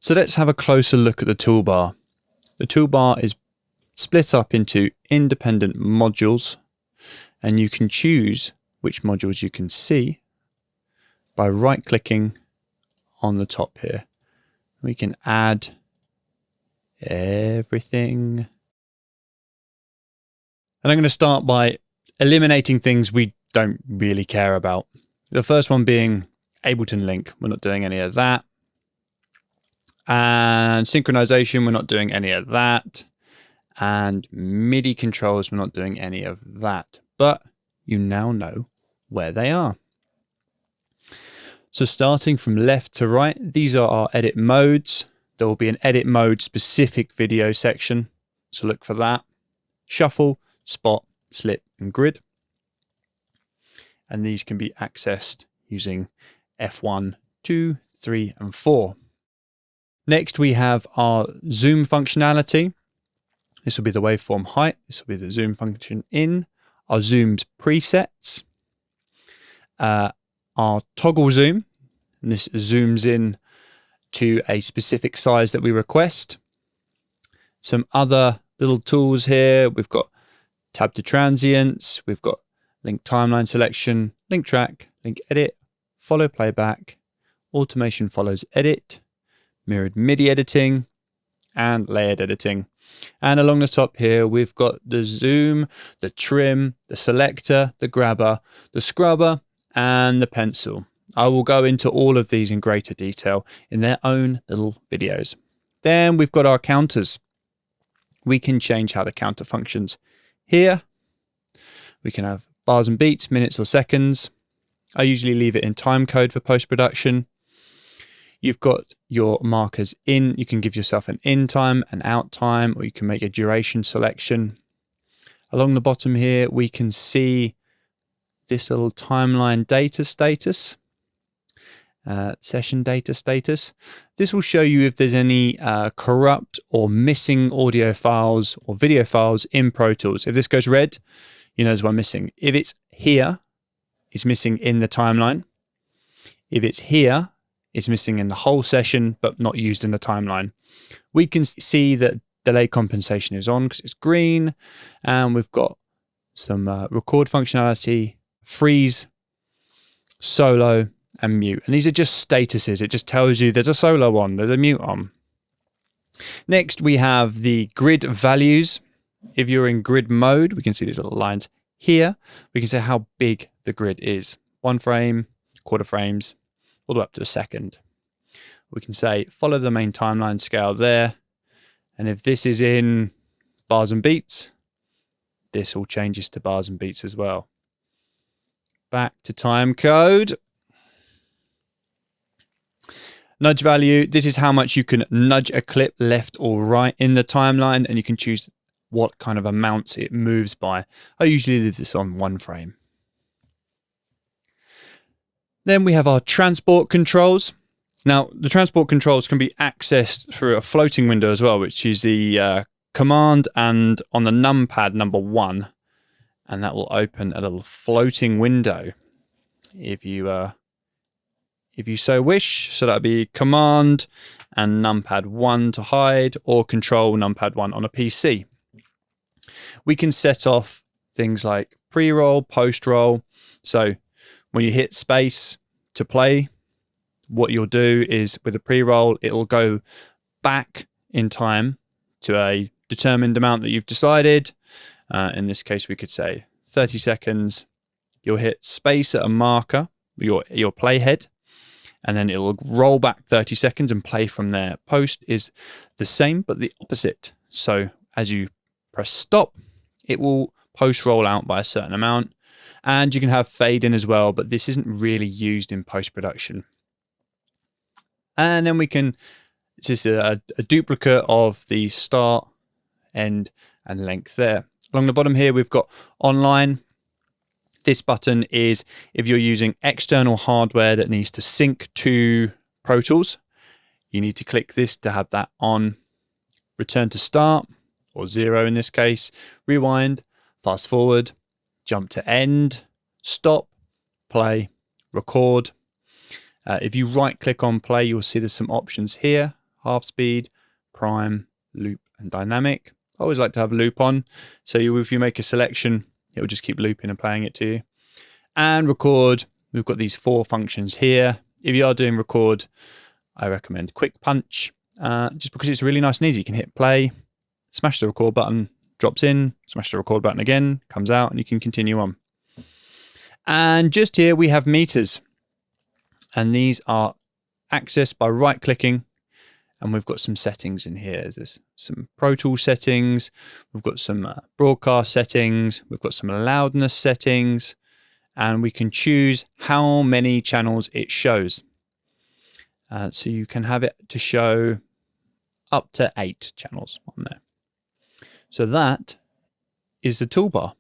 So let's have a closer look at the toolbar. The toolbar is split up into independent modules, and you can choose which modules you can see by right-clicking on the top here. We can add everything. And I'm going to start by eliminating things we don't really care about. The first one being Ableton Link. We're not doing any of that. And synchronization, we're not doing any of that. And MIDI controls, we're not doing any of that. But you now know where they are. So starting from left to right, these are our edit modes. There will be an edit mode specific video section. So look for that. Shuffle, spot, slip, and grid. And these can be accessed using F1, 2, 3, and 4. Next, we have our zoom functionality. This will be the waveform height. This will be the zoom function in. Our zooms presets. Our toggle zoom. And this zooms in to a specific size that we request. Some other little tools here. We've got tab to transients. We've got link timeline selection, link track, link edit, follow playback, automation follows edit, mirrored MIDI editing, and layered editing. And along the top here, we've got the zoom, the trim, the selector, the grabber, the scrubber, and the pencil. I will go into all of these in greater detail in their own little videos. Then we've got our counters. We can change how the counter functions here. We can have bars and beats, minutes or seconds. I usually leave it in time code for post-production. You've got your markers in. You can give yourself an in time, an out time, or you can make a duration selection. Along the bottom here, we can see this little timeline data status, session data status. This will show you if there's any corrupt or missing audio files or video files in Pro Tools. If this goes red, you know there's one missing. If it's here, it's missing in the timeline. If it's here, it's missing in the whole session, but not used in the timeline. We can see that delay compensation is on because it's green, and we've got some record functionality, freeze, solo, and mute. And these are just statuses. It just tells you there's a solo on, there's a mute on. Next, we have the grid values. If you're in grid mode, we can see these little lines here. We can say how big the grid is. 1 frame, quarter frames, all the way up to a second. We can say follow the main timeline scale there. And if this is in bars and beats, this all changes to bars and beats as well. Back to time code. Nudge value. This is how much you can nudge a clip left or right in the timeline, and you can choose what kind of amounts it moves by. I usually leave this on 1 frame. Then we have our transport controls. Now, the transport controls can be accessed through a floating window as well, which is the command and on the numpad number 1. And that will open a little floating window if you so wish. So that'd be command and numpad 1 to hide, or control numpad 1 on a PC. We can set off things like pre-roll, post-roll. So when you hit space to play, what you'll do is with a pre-roll, it'll go back in time to a determined amount that you've decided. In this case, we could say 30 seconds. You'll hit space at a marker, your playhead, and then it'll roll back 30 seconds and play from there. Post is the same, but the opposite. So as you press stop, it will post roll out by a certain amount. And you can have fade in as well, but this isn't really used in post-production. And then we can, it's just a duplicate of the start, end, and length there. Along the bottom here, we've got online. This button is if you're using external hardware that needs to sync to Pro Tools. You need to click this to have that on. Return to start, or 0 in this case. Rewind, fast forward, jump to end, stop, play, record. If you right click on play, you'll see there's some options here. half speed, prime, loop, and dynamic. I always like to have loop on, so if you make a selection, it will just keep looping and playing it to you. And record, we've got these 4 functions here. If you are doing record, I recommend quick punch, just because it's really nice and easy. You can hit play, smash the record button, drops in, smash the record button again, comes out, and you can continue on. And just here we have meters, and these are accessed by right-clicking, and we've got some settings in here. There's some Pro Tools settings, we've got some broadcast settings, we've got some loudness settings, and we can choose how many channels it shows. So you can have it to show up to 8 channels on there. So that is the toolbar.